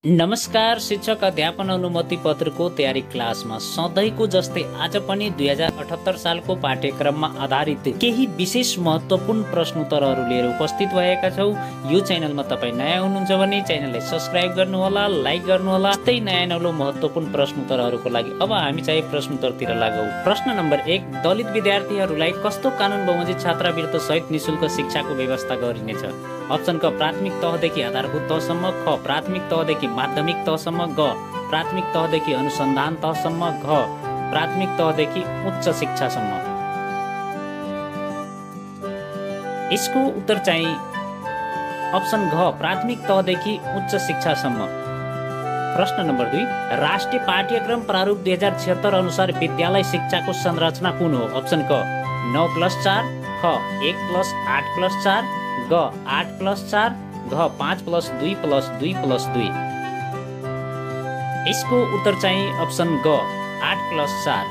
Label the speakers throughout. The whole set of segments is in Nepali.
Speaker 1: नमस्कार। शिक्षक अध्यापन अनुमति पत्रको तयारी क्लासमा सधैँको जस्तै आज पनि 2078 सालको पाठ्यक्रममा आधारित केही विशेष महत्त्वपूर्ण प्रश्नोत्तरहरू लिएर उपस्थित भएका छौँ। यो च्यानलमा तपाईँ नयाँ हुनुहुन्छ भने च्यानललाई सब्स्क्राइब गर्नुहोला, लाइक गर्नुहोला। यस्तै नयाँ नौलो महत्त्वपूर्ण प्रश्नोत्तरहरूको लागि अब हामी चाहिँ प्रश्नोत्तरतिर लागौँ। प्रश्न नम्बर 1, दलित विद्यार्थीहरूलाई कस्तो कानुन बमोजिम छात्रवृत्ति सहित निशुल्क शिक्षाको व्यवस्था गरिनेछ? अप्सन क प्राथमिक तहदेखि आधारभूत तहसम्म, ख प्राथमिक तहदेखि माध्यमिक तहसम्म, ग प्राथमिक तहदेखि अनुसन्धान तहसम्म, घ प्राथमिक तहदेखि उच्च शिक्षासम्म। यसको उत्तर चाहिँ अप्सन घ प्राथमिक तहदेखि उच्च शिक्षासम्म। प्रश्न नम्बर 2, राष्ट्रिय पाठ्यक्रम प्रारूप 2076 अनुसार विद्यालय शिक्षाको संरचना कुन हो? अप्सन क 9+4, ख 1+8+4, ग 8+4, घ 5+2+2+2। यसको उत्तर चाहिँ अप्सन ग 8+4।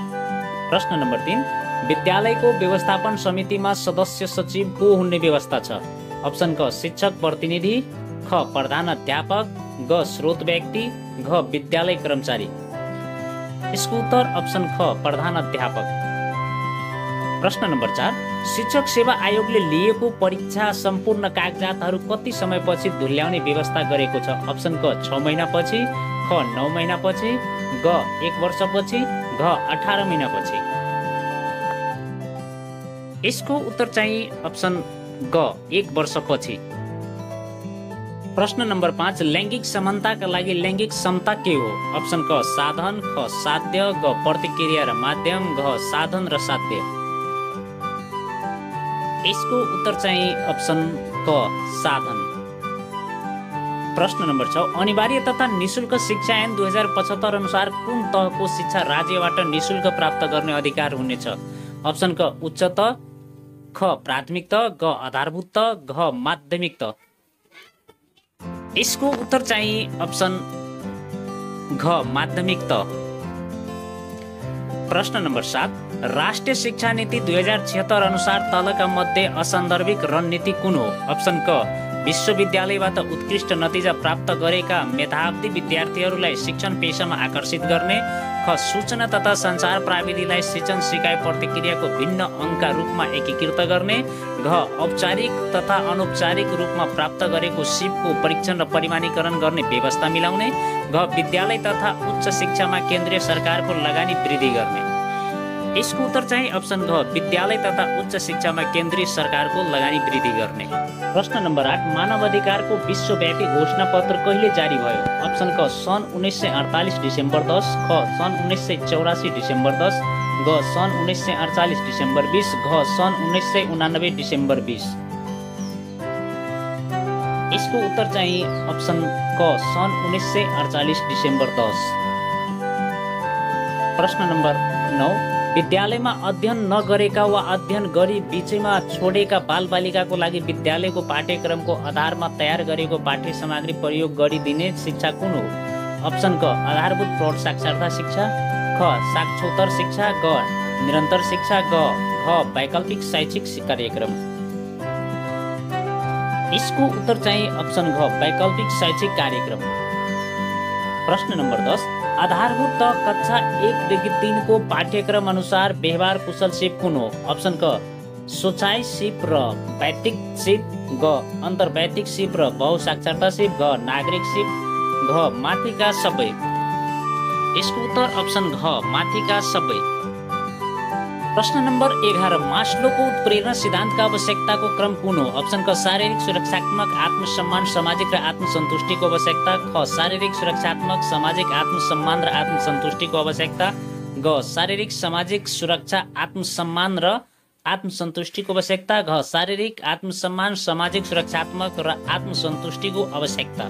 Speaker 1: प्रश्न नम्बर 3, विद्यालयको व्यवस्थापन समितिमा सदस्य सचिव को हुने व्यवस्था छ? अप्सन क शिक्षक प्रतिनिधि, ख प्रधानाध्यापक, ग स्रोत व्यक्ति, घ विद्यालय कर्मचारी। यसको उत्तर अप्सन ख प्रधानाध्यापक। प्रश्न नम्बर 4, शिक्षक सेवा आयोगले लिएको परीक्षा सम्पूर्ण कागजातहरू कति समयपछि धुल्याउने व्यवस्था गरेको छ? अप्सन क 6 महिनापछि, ख 9 महिनापछि, ग 1 वर्षपछि, घ 18 महिनापछि। यसको उत्तर चाहिँ अप्सन ग 1 वर्षपछि। प्रश्न नम्बर 5, लैङ्गिक समानताका लागि लैङ्गिक समता के हो? अप्सन क साधन, ख साध्य, ग प्रतिक्रिया र माध्यम, घ साधन र साध्य। यसको उत्तर चाहिँ अप्सन क साधन। प्रश्न नम्बर 6, अनिवार्य तथा निशुल्क शिक्षा ऐन 2075 अनुसार कुन तहको शिक्षा राज्यबाट निशुल्क प्राप्त गर्ने अधिकार हुनेछ? अप्सन क उच्च तह, ख प्राथमिक तह, ग आधारभूत तह, घ माध्यमिक तह। यसको उत्तर चाहिँ अप्सन घ माध्यमिक तह। प्रश्न नम्बर 7, राष्ट्रिय शिक्षा नीति 2076 अनुसार तलका मध्ये असन्दर्भिक रणनीति कुन हो? अप्सन क विश्वविद्यालयबाट उत्कृष्ट नतिजा प्राप्त गरेका मेधावी विद्यार्थीहरूलाई शिक्षण पेशामा आकर्षित गर्ने, ख सूचना तथा सञ्चार प्रविधिलाई शिक्षण सिकाइ प्रक्रियाको भिन्न अङ्गका रूपमा एकीकृत गर्ने, घ औपचारिक तथा अनौपचारिक रूपमा प्राप्त गरेको सिपको परीक्षण र परिमाणीकरण गर्ने व्यवस्था मिलाउने, घ विद्यालय तथा उच्च शिक्षामा केन्द्रीय सरकारको लगानी वृद्धि गर्ने। यसको उत्तर चाहिँ अप्सन घ विद्यालय तथा उच्च शिक्षामा केन्द्रीय सरकारको लगानी वृद्धि गर्ने। प्रश्न नम्बर 8, मानव अधिकारको विश्वव्यापी घोषणा पत्र कहिले जारी भयो? अप्सन क सन् 1948 डिसेम्बर 10, ख सन् 1984 डिसेम्बर 10, ग सन् 1948 डिसेम्बर 20, घ सन् 1989 डिसेम्बर 20। यसको उत्तर चाहिँ अप्सन क सन् 1948 डिसेम्बर 10। प्रश्न नम्बर 9, विद्यालयमा अध्ययन नगरेका वा अध्ययन गरी बीचैमा छोडेका बालबालिकाको लागि विद्यालयको पाठ्यक्रमको आधारमा तयार गरेको पाठ्य सामग्री प्रयोग गरिदिने शिक्षा कुन हो? अप्सन क आधारभूत प्रौढ साक्षरता शिक्षा, ख साक्षरोत्तर शिक्षा, ग निरन्तर शिक्षा, घ वैकल्पिक शैक्षिक कार्यक्रम। यसको उत्तर चाहिँ अप्सन घ वैकल्पिक शैक्षिक कार्यक्रम। प्रश्न नम्बर 10, आधारभूत कक्षा 1 देखि 3 को पाठ्यक्रम अनुसार व्यवहार कुशल सिप कुन हो? अप्सन क सोचाइ सिप र वैयक्तिक सिप, ग अन्तर्वैयक्तिक सिप र बहुसाक्षरता सिप, घ नागरिक सिप, घ माथिका सबै। यसको उत्तर अप्सन घ माथिका सबै। प्रश्न नम्बर 11, मास्लोको उत्प्रेरणा सिद्धान्तका आवश्यकताको क्रम कुन हो? अप्सन क शारीरिक सुरक्षात्मक आत्मसम्मान सामाजिक र आत्मसन्तुष्टिको आवश्यकता, ख शारीरिक सुरक्षात्मक सामाजिक आत्मसम्मान र आत्मसन्तुष्टिको आवश्यकता, ग शारीरिक सामाजिक सुरक्षा आत्मसम्मान र आत्मसन्तुष्टिको आवश्यकता, घ शारीरिक आत्मसम्मान सामाजिक सुरक्षात्मक र आत्मसन्तुष्टिको आवश्यकता।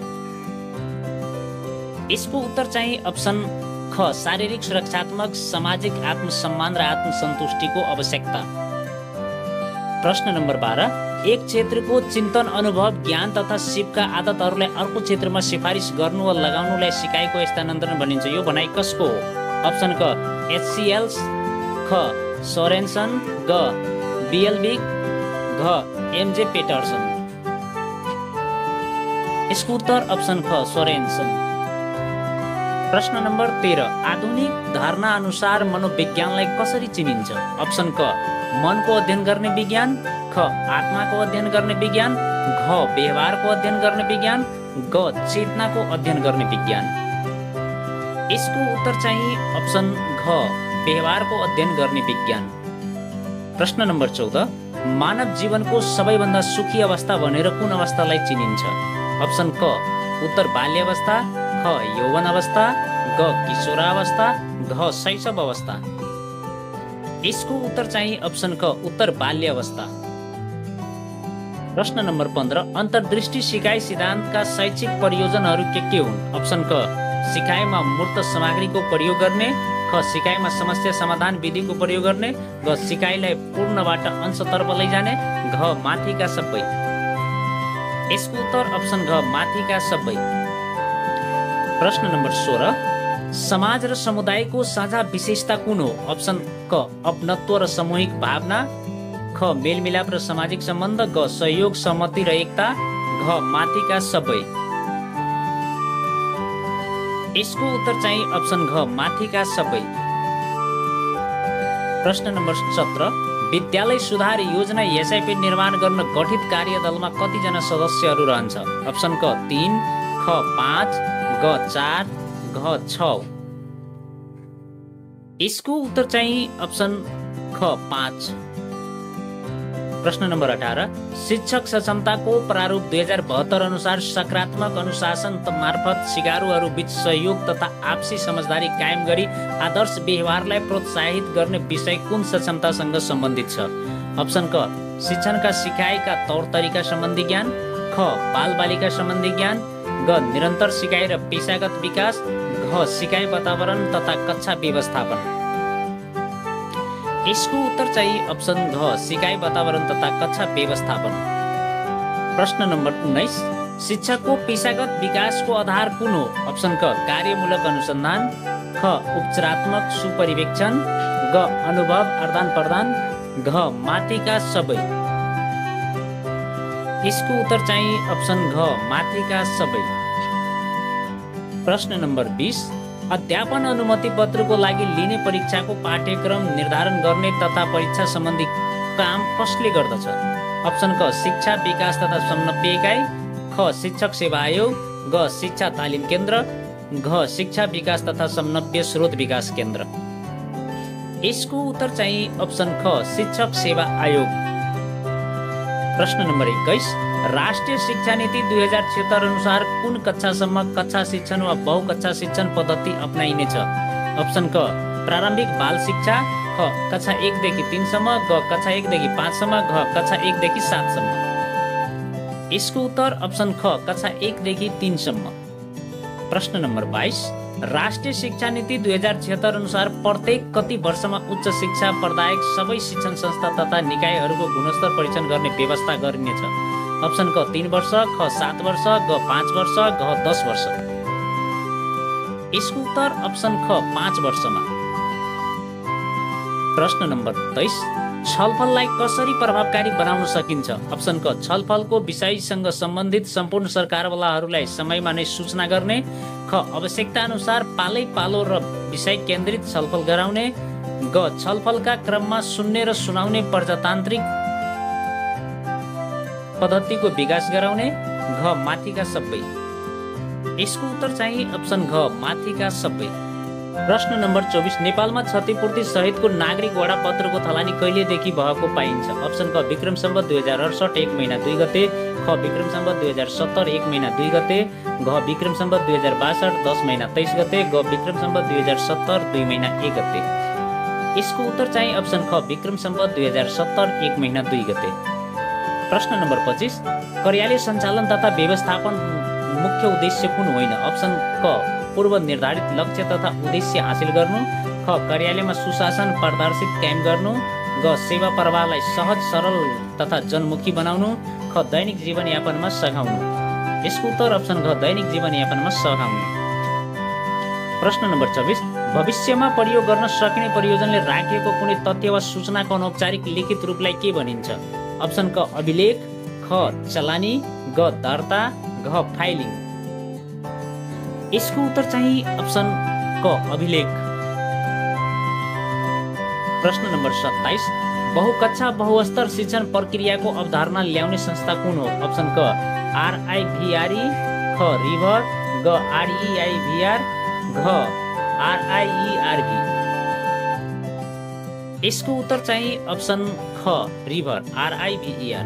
Speaker 1: यसको उत्तर चाहिँ अप्सन ख शारीरिक सुरक्षात्मक सामाजिक आत्मसम्मान र आत्मसन्तुष्टिको आवश्यकता। प्रश्न नम्बर 12, एक क्षेत्रको चिन्तन अनुभव ज्ञान तथा सिपका आदतहरूलाई अर्को क्षेत्रमा सिफारिस गर्नु वा लगाउनुलाई सिकाइको स्थानान्तरण भनिन्छ। यो भनाइ कसको हो? अप्सन क HCL, ख सोरेनसन, ग बिएलबिक, घ MJ पेटरसन। यसको उत्तर अप्सन ख सोरेनसन। प्रश्न नम्बर 13, आधुनिक धारणा अनुसार मनोविज्ञानलाई कसरी चिनिन्छ? अप्सन क, मनको अध्ययन गर्ने विज्ञान, ख, आत्माको अध्ययन गर्ने विज्ञान, घ, व्यवहारको अध्ययन गर्ने विज्ञान, ग, चेतनाको अध्ययन गर्ने विज्ञान। यसको उत्तर चाहिँ अप्सन घ, व्यवहारको अध्ययन गर्ने विज्ञान। प्रश्न नम्बर 14, मानव जीवनको सबैभन्दा सुखी अवस्था भनेर कुन अवस्थालाई चिनिन्छ? अप्सन क, उत्तर बाल्यावस्था, ख, यौवन अवस्था, ग, किशोरावस्था, घ, शैशव अवस्था। यसको उत्तर चाहिँ अप्सन क, उत्तर बाल्यावस्था। प्रश्न नम्बर 15, अन्तर्दृष्टि सिकाइ सिद्धान्तका शैक्षिक प्रयोजनहरू के हुन्? अप्सन क, सिकाइमा मूर्त सामग्रीको प्रयोग गर्ने, ख, सिकाइमा समस्या समाधान विधिको प्रयोग गर्ने, ग, सिकाइलाई पूर्णबाट अंशतर्फ लैजाने, घ, माथिका सबै। यसको उत्तर अप्सन घ, माथिका सबै। प्रश्न नम्बर 16, समाज र समुदायको साझा विशेषता कुन हो? अप्सन क, अपनत्व र सामूहिक भावना, ख, मेलमिलाप र सामाजिक सम्बन्ध, ग, सहयोग सहमति र एकता, घ, माथिका सबै। यसको उत्तर चाहिँ अप्सन घ, माथिका सबै। प्रश्न नम्बर 17, विद्यालय सुधार योजना एसआइपी निर्माण गर्न गठित कार्यदलमा कतिजना सदस्यहरू रहन्छ? अप्सन क, 3, ख, 5, ग, 4, घ, 6। यसको उत्तर चाहिँ अप्सन ख, 5। प्रश्न नम्बर 18, शिक्षक सक्षमताको प्रारूप 2072 अनुसार सकारात्मक अनुशासन मार्फत सिकारुहरू बीच सहयोग तथा आपसी समझदारी कायम गरी आदर्श व्यवहारलाई प्रोत्साहित गर्ने विषय कुन सक्षमतासँग सम्बन्धित छ? अप्सन क, शिक्षणका सिकाइका तौर तरिका सम्बन्धी ज्ञान, ख, बालबालिका सम्बन्धी ज्ञान, ग, निरन्तर सिकाइ र पेशागत विकास, घ, सिकाइ वातावरण तथा कक्षा व्यवस्थापन। यसको उत्तर चाहिँ अप्सन घ, सिकाइ वातावरण तथा कक्षा व्यवस्थापन। प्रश्न नम्बर 19, शिक्षकको पेशागत विकासको आधार कुन हो? अप्सन क, कार्यमूलक अनुसन्धान, ख, उपचारात्मक सुपरिवेक्षण, ग, अनुभव आदान प्रदान, घ, माथिका सबै। यसको उत्तर चाहिँ अप्सन घ, माथिका सबै। प्रश्न नम्बर 20, अध्यापन अनुमति पत्रको लागि लिने परीक्षाको पाठ्यक्रम निर्धारण गर्ने तथा परीक्षा सम्बन्धी काम कसले गर्दछ? अप्सन क, शिक्षा विकास तथा समन्वय इकाइ, ख, शिक्षक सेवा आयोग, ग, शिक्षा तालिम केन्द्र, घ, शिक्षा विकास तथा समन्वय स्रोत विकास केन्द्र। यसको उत्तर चाहिँ अप्सन ख, शिक्षक सेवा आयोग। प्रश्न नम्बर 21, राष्ट्रिय शिक्षा नीति 2076 अनुसार कुन कक्षासम्म कक्षा शिक्षण वा बहुकक्षा शिक्षण पद्धति अपनाइनेछ? अप्सन क, प्रारम्भिक बाल शिक्षा, ख, कक्षा 1 देखि 3 सम्म, ग, कक्षा 1 देखि 5 सम्म, घ, कक्षा 1 देखि 7 सम्म। यसको उत्तर अप्सन ख, कक्षा 1 देखि 3 सम्म। प्रश्न नम्बर 22, राष्ट्रिय शिक्षा नीति 2076 अनुसार प्रत्येक कति वर्षमा उच्च शिक्षा प्रदायक सबै शिक्षण संस्था तथा निकायहरूको गुणस्तर परीक्षण गर्ने व्यवस्था गरिनेछ? अप्सन क, 3 वर्ष, ख, 7 वर्ष, ग, 5 वर्ष, घ, 10 वर्ष। यसको उत्तर अप्सन ख, 5 वर्षमा। प्रश्न नम्बर 23, छलफललाई कसरी प्रभावकारी बनाउन सकिन्छ? अप्सन क, छलफलको विषयसँग सम्बन्धित सम्पूर्ण सरकारवालाहरूलाई समयमा नै सूचना गर्ने, ख, आवश्यकता अनुसार पालै पालो र विषय केन्द्रित छलफल गराउने, ग, छलफलका क्रममा सुन्ने र सुनाउने प्रजातान्त्रिक पद्धतिको विकास गराउने, घ, माथिका सबै। यसको उत्तर चाहिँ अप्सन घ, माथिका सबै। प्रश्न नम्बर 24, नेपालमा क्षतिपूर्ति सहितको नागरिक वडापत्रको थलानी कहिलेदेखि भएको पाइन्छ? अप्सन क, विक्रम सम्वत 2068 1 महिना 2 गते, ख, विक्रम सम्वत 2070 1 महिना 2 गते, घ, विक्रम सम्वत 2062 10 महिना 23 गते, ग, विक्रम सम्वत 2070 2 महिना 1 गते। यसको उत्तर चाहिँ अप्सन ख, विक्रम सम्वत 2070 1 महिना 2 गते। प्रश्न नम्बर 25, कार्यालय सञ्चालन तथा व्यवस्थापन मुख्य उद्देश्य कुन होइन? अप्सन क, पूर्व निर्धारित लक्ष्य तथा उद्देश्य हासिल गर्नु, ख, कार्यालयमा सुशासन प्रदर्शित कायम गर्नु, ग, सेवा प्रवाहलाई सहज सरल तथा जनमुखी बनाउनु, ख, दैनिक जीवनयापनमा सघाउनु। यसको उत्तर अप्सन घ, दैनिक जीवनयापनमा सघाउनु। प्रश्न नम्बर 26, भविष्यमा प्रयोग गर्न सकिने प्रयोजनले राखिएको कुनै तथ्य वा सूचनाको अनौपचारिक लिखित रूपलाई के भनिन्छ? अप्सन क, अभिलेख, ख, चलानी, ग, दर्ता, घ, फाइलिङ। यसको उत्तर चाहिँ अप्सन क अभिलेख। प्रश्न नम्बर 27, बहुकक्षा बहुस्तर शिक्षण प्रक्रियाको अवधारणा ल्याउने संस्था कुन हो? अप्सन क RIVRE, ख रिभर, ग REIVR, घ RIERV। यसको उत्तर चाहिँ अप्सन ख रिभर RIVER।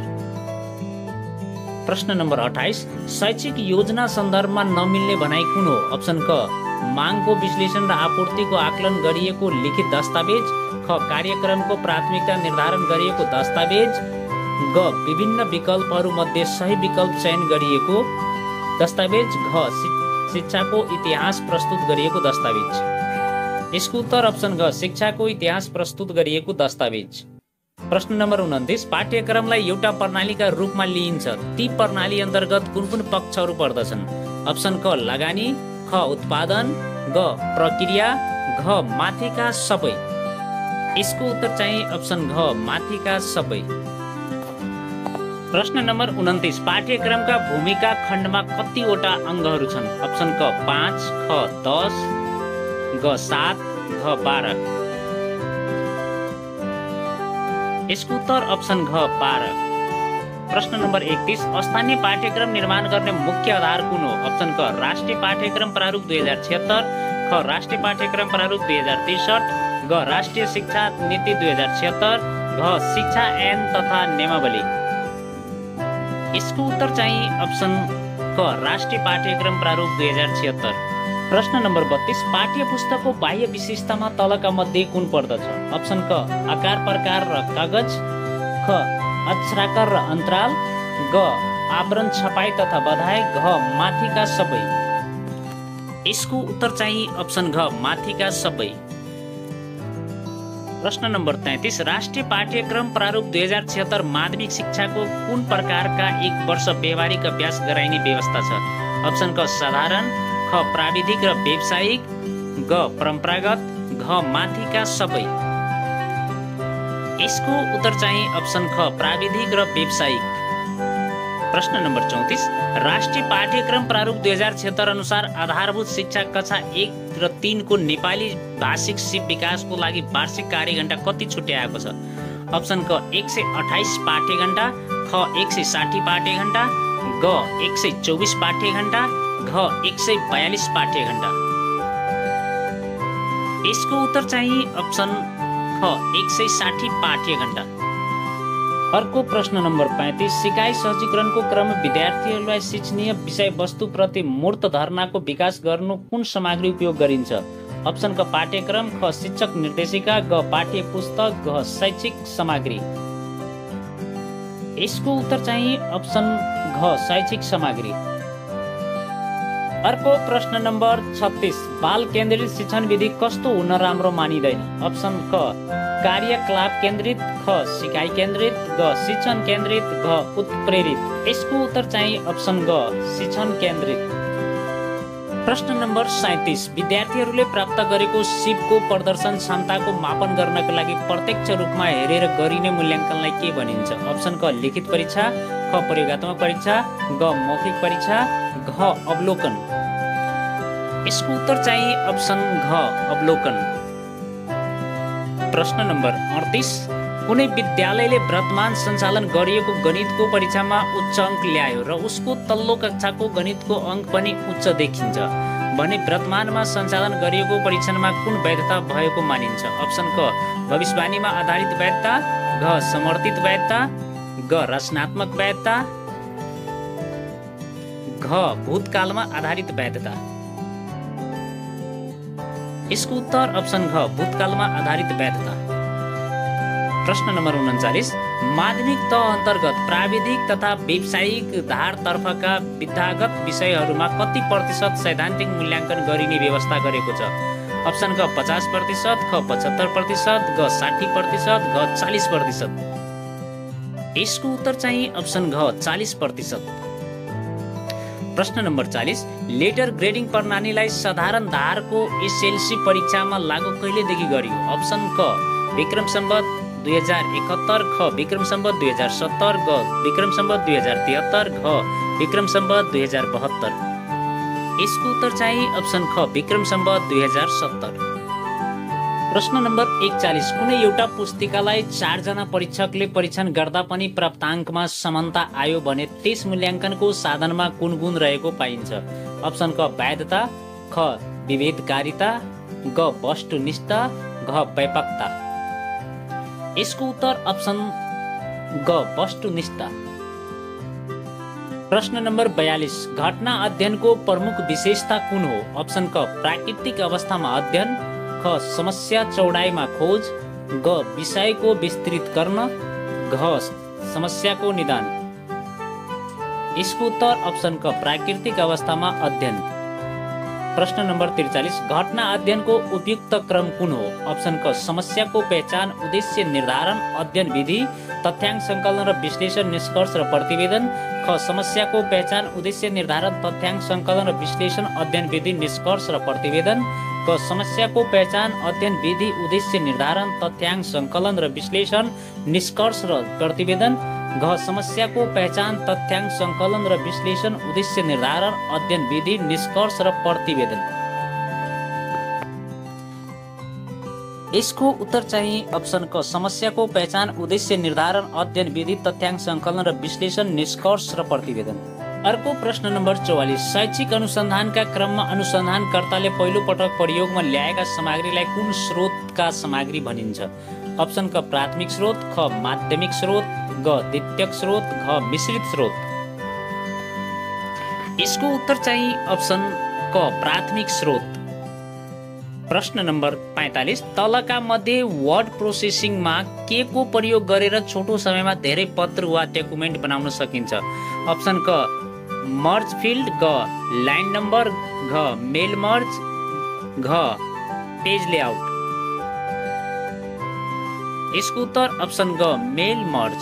Speaker 1: प्रश्न नम्बर 28, शैक्षिक योजना सन्दर्भमा नमिल्ने भनाइ कुन हो? अप्सन क मागको विश्लेषण र आपूर्तिको आकलन गरिएको लिखित दस्तावेज, ख कार्यक्रमको प्राथमिकता निर्धारण गरिएको दस्तावेज, ग विभिन्न विकल्पहरू मध्ये सही विकल्प चयन गरिएको दस्तावेज, घ शिक्षाको इतिहास प्रस्तुत गरिएको दस्तावेज। यसको उत्तर अप्सन ग शिक्षाको इतिहास प्रस्तुत गरिएको दस्तावेज। प्रश्न नम्बर 29, पाठ्यक्रमलाई एउटा प्रणालीका रूपमा लिइन्छ। ती प्रणाली अन्तर्गत कुन कुन पक्षहरू पर्दछन्? अप्सन क लगानी, ख उत्पादन, ग प्रक्रिया, घ माथिका सबै। यसको उत्तर चाहिँ अप्सन घ माथिका सबै। प्रश्न नम्बर 29, पाठ्यक्रमका भूमिका खण्डमा कतिवटा अङ्गहरू छन्? अप्सन क 5, ख 10, ग 7, घ 12। यसको उत्तर अप्सन घ 12। प्रश्न नम्बर 31, स्थानीय पाठ्यक्रम निर्माण गर्ने मुख्य आधार कुन हो? अप्सन क राष्ट्रिय पाठ्यक्रम प्रारूप 2076, ख राष्ट्रिय पाठ्यक्रम प्रारूप 2063, ग राष्ट्रिय शिक्षा नीति 2076, घ शिक्षा ऐन तथा नियमावली। यसको उत्तर चाहिँ अप्सन क राष्ट्रिय पाठ्यक्रम प्रारूप 2076। प्रश्न नम्बर 32, पाठ्य पुस्तकको बाह्य विशेषतामा तलका मध्ये कुन पर्दछ? अप्सन क आकार प्रकार र कागज, ख अक्षराकार र अन्तराल, ग आवरण छपाई तथा बधाई, घ माथिका सबै। यसको उत्तर चाहिँ अप्सन घ माथिका सबै। प्रश्न नम्बर 33, राष्ट्रिय पाठ्यक्रम प्रारूप 2076 माध्यमिक शिक्षाको कुन प्रकारका एक वर्ष व्यावहारिक अभ्यास गराइने व्यवस्था छ? अप्सन क साधारण, ख प्राविधिक र व्यावसायिक, ग परम्परागत, घ माथिका सबै। यसको उत्तर चाहिँ अप्सन ख प्राविधिक र व्यावसायिक। प्रश्न नम्बर 34, राष्ट्रिय पाठ्यक्रम प्रारूप 2076 अनुसार आधारभूत शिक्षा कक्षा 1 र 3 को नेपाली भाषिक सिप विकासको लागि वार्षिक कार्यघण्टा कति छुट्याएको छ? अप्सन क 128 पाठ्यघण्टा, ख 160 पाठ्यघण्टा, ग 124 पाठ्यघण्टा, घ 142 पाठ्यघण्टा। यसको उत्तर चाहिँ अप्सन ख 160 पाठ्यघण्टा। अर्को प्रश्न नम्बर 35, सिकाइ सहजीकरणको क्रम विद्यार्थीहरूलाई शिक्षणीय विषयवस्तुप्रति मूर्त धारणाको विकास गर्नु कुन सामग्री उपयोग गरिन्छ? अप्सन क पाठ्यक्रम, ख शिक्षक निर्देशिका, ग पाठ्य पुस्तक, घ शैक्षिक सामग्री। यसको उत्तर चाहिँ अप्सन घ शैक्षिक सामग्री। अर्को प्रश्न नम्बर 36, बाल केन्द्रित शिक्षण विधि कस्तो हुन राम्रो मानिँदैन? अप्सन क कार्यकलाप केन्द्रित, ख सिकाइ केन्द्रित, ग शिक्षण केन्द्रित, घ उत्प्रेरित। यसको उत्तर चाहिँ अप्सन ग शिक्षण केन्द्रित। प्रश्न नम्बर 37, विद्यार्थीहरूले प्राप्त गरेको सिपको प्रदर्शन क्षमताको मापन गर्नका लागि प्रत्यक्ष रूपमा हेरेर गरिने मूल्याङ्कनलाई के भनिन्छ? अप्सन क लिखित परीक्षा, ख प्रयोगात्मक परीक्षा, ग मौखिक परीक्षा, घ अवलोकन। यसको उत्तर चाहिँ अप्सन घ अवलोकन। प्रश्न नम्बर 38, कुनै विद्यालयले वर्तमान सञ्चालन गरिएको गणितको परीक्षामा उच्च अङ्क ल्यायो र उसको तल्लो कक्षाको गणितको अङ्क पनि उच्च देखिन्छ भने वर्तमानमा सञ्चालन गरिएको परीक्षणमा कुन वैधता भएको मानिन्छ? अप्सन क भविष्यवाणीमा आधारित वैधता, घ समर्थित वैधता, ग रचनात्मक वैधता, घ भूतकालमा आधारित वैधता। यसको उत्तर अप्सन घ भूतकालमा आधारित वैधता। प्रश्न नम्बर 39, माध्यमिक तह अन्तर्गत प्राविधिक तथा व्यावसायिक धारतर्फका विद्यागत विषयहरूमा कति प्रतिशत सैद्धान्तिक मूल्याङ्कन गरिने व्यवस्था गरेको छ? अप्सन क 50%, ख 75%, ग 60%, घ 40%। यसको उत्तर चाहिँ अप्सन घ 40%। प्रश्न नम्बर 40, लेटर ग्रेडिङ प्रणालीलाई साधारण धारको एसएलसी परीक्षामा लागू कहिलेदेखि गरियो? अप्सन क विक्रम सम्वत 2071, ख विक्रम सम्वत 2070, ग विक्रम सम्वत 2073, घ विक्रम सम्वत 2072। यसको उत्तर चाहिँ अप्सन ख विक्रम सम्वत 2070। प्रश्न नम्बर 41, कुनै एउटा पुस्तिकालाई 4 जना परीक्षकले परीक्षण गर्दा पनि प्राप्ताङ्कमा समानता आयो भने त्यस मूल्याङ्कनको साधनमा कुन गुण रहेको पाइन्छ? अप्सन क वैधता, ख विभेदकारिता, ग वस्तुनिष्ठता, घ व्यापकता। यसको उत्तर अप्सन ग वस्तुनिष्ठता। प्रश्न नम्बर 42, घटना अध्ययनको प्रमुख विशेषता कुन हो? अप्सन क प्राकृतिक अवस्थामा अध्ययन, ख समस्या चौडाइमा खोज, ग विषयको विस्तृत गर्न, घ समस्याको निदान। यसको उत्तर अप्सन क प्राकृतिक अवस्थामा अध्ययन। प्रश्न नम्बर 43, घटना अध्ययनको उपयुक्त क्रम कुन हो? अप्सन क समस्याको पहचान, उद्देश्य निर्धारण, अध्ययन विधि, तथ्याङ्क सङ्कलन र विश्लेषण, निष्कर्ष र प्रतिवेदन, ख समस्याको पहचान, उद्देश्य निर्धारण, तथ्याङ्क सङ्कलन र विश्लेषण, अध्ययन विधि, निष्कर्ष र प्रतिवेदन, क समस्याको पहचान, अध्ययन विधि, उद्देश्य निर्धारण, तथ्याङ्क सङ्कलन र विश्लेषण, निष्कर्ष र प्रतिवेदन, घ समस्याको पहचान, तथ्याङ्क सङ्कलन र विश्लेषण, उद्देश्य निर्धारण, अध्ययन विधि, निष्कर्ष र प्रतिवेदन। यसको उत्तर चाहिँ अप्सन क समस्याको पहचान, उद्देश्य निर्धारण, अध्ययन विधि, तथ्याङ्क सङ्कलन र विश्लेषण, निष्कर्ष र प्रतिवेदन। अर्को प्रश्न नम्बर 44, शैक्षिक अनुसन्धानका क्रममा अनुसन्धानकर्ताले पहिलो पटक प्रयोगमा ल्याएका सामग्रीलाई कुन स्रोतका सामग्री भनिन्छ? अप्सन क प्राथमिक स्रोत, ख माध्यमिक स्रोत, ग द्वितीयक स्रोत, घ मिश्रित स्रोत। यसको उत्तर चाहिँ अप्सन क प्राथमिक स्रोत। प्रश्न नम्बर 45, तलका मध्ये वर्ड प्रोसेसिङमा के को प्रयोग गरेर छोटो समयमा धेरै पत्र वा डकुमेन्ट बनाउन सकिन्छ? अप्सन क मर्ज फिल्ड, ग लाइन नम्बर, घ मेल मर्ज, घ पेज लेआउट। यसको उत्तर अप्सन ग मेल मर्ज।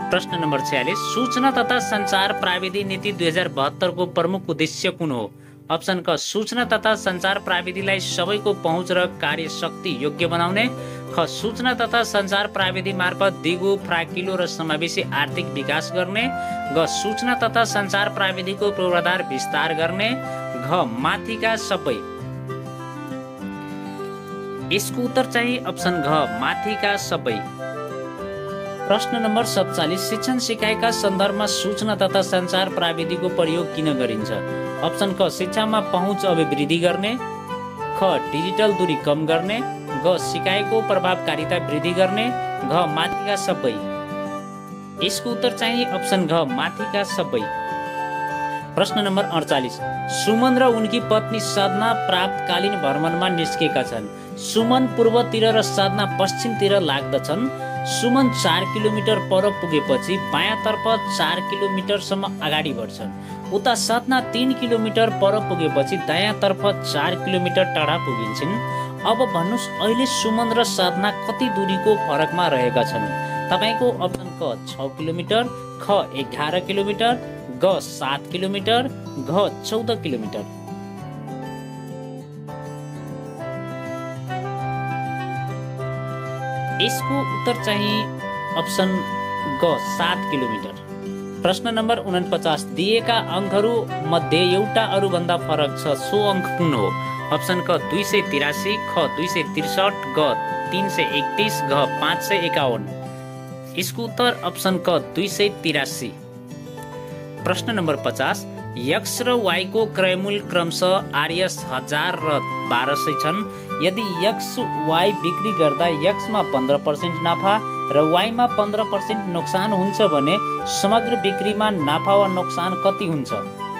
Speaker 1: प्रश्न नम्बर 46, सूचना तथा सञ्चार प्राविधि नीति 2072 को प्रमुख उद्देश्य कुन हो? अप्सन क सूचना तथा सञ्चार प्राविधिलाई सबैको पहुँच र कार्यशक्ति योग्य बनाउने, ख सूचना तथा सञ्चार प्राविधि मार्फत दिगो, फ्राकिलो र समावेशी आर्थिक विकास गर्ने, ग सूचना तथा सञ्चार प्राविधिको पूर्वाधार विस्तार गर्ने, घ माथिका सबै। यसको उत्तर चाहिँ अप्सन घ माथिका सबै। प्रश्न नम्बर 47, शिक्षण सिकाइका सन्दर्भमा सूचना तथा सञ्चार प्राविधिको प्रयोग किन गरिन्छ? अप्सन क शिक्षामा पहुँच अभिवृद्धि गर्ने, ख डिजिटल दूरी कम गर्ने, ग सिकाइको प्रभावकारिता वृद्धि गर्ने, घ माथिका सबै। यसको उत्तर चाहिँ अप्सन घ माथिका सबै। प्रश्न नम्बर 48, सुमन र उनकी पत्नी साधना प्रातकालीन भ्रमणमा निस्केका छन्। सुमन पूर्वतिर र साधना पश्चिमतिर लाग्दछन्। सुमन 4 किलोमिटर पर पुगेपछि बायाँतर्फ 4 किलोमिटरसम्म अगाडि बढ्छन्। उता साधना 3 किलोमिटर पर पुगेपछि दायाँतर्फ 4 किलोमिटर टाढा पुगिन्छन्। अब भन्नुहोस् अहिले सुमन र साधना कति दूरीको फरकमा रहेका छन्? तपाईँको अप्सन क 6 किलोमिटर, ख 11 किलोमिटर, ग 7 किलोमिटर, घ 14 किलोमिटर। यसको उत्तर चाहिँ अप्सन ग 7 किलोमिटर। प्रश्न नम्बर 49, दिएका अङ्कहरू मध्ये एउटा अरूभन्दा फरक छ, सो अङ्क कुन हो? अप्सन क 283, ख 263, ग 331, घ 551। यसको उत्तर अप्सन क 283। प्रश्न नम्बर 50, यक्स र वाईको क्रयमूल्य क्रमशः आरएस 1000 र 1200 छन्। यदि यक्स वाई बिक्री गर्दा यक्समा 15% नाफा र वाईमा 15% नोक्सान हुन्छ भने समग्र बिक्रीमा नाफा वा नोक्सान कति हुन्छ?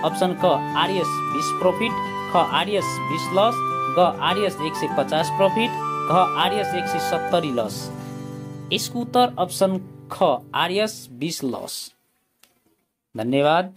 Speaker 1: अप्सन क आरएस 20 प्रॉफिट, ख आरएस 20 लस, ग आरएस 150 प्रॉफिट, घ आरएस 170 लस। यसको उत्तर अप्सन ख आरएस 20 लस। धन्यवाद।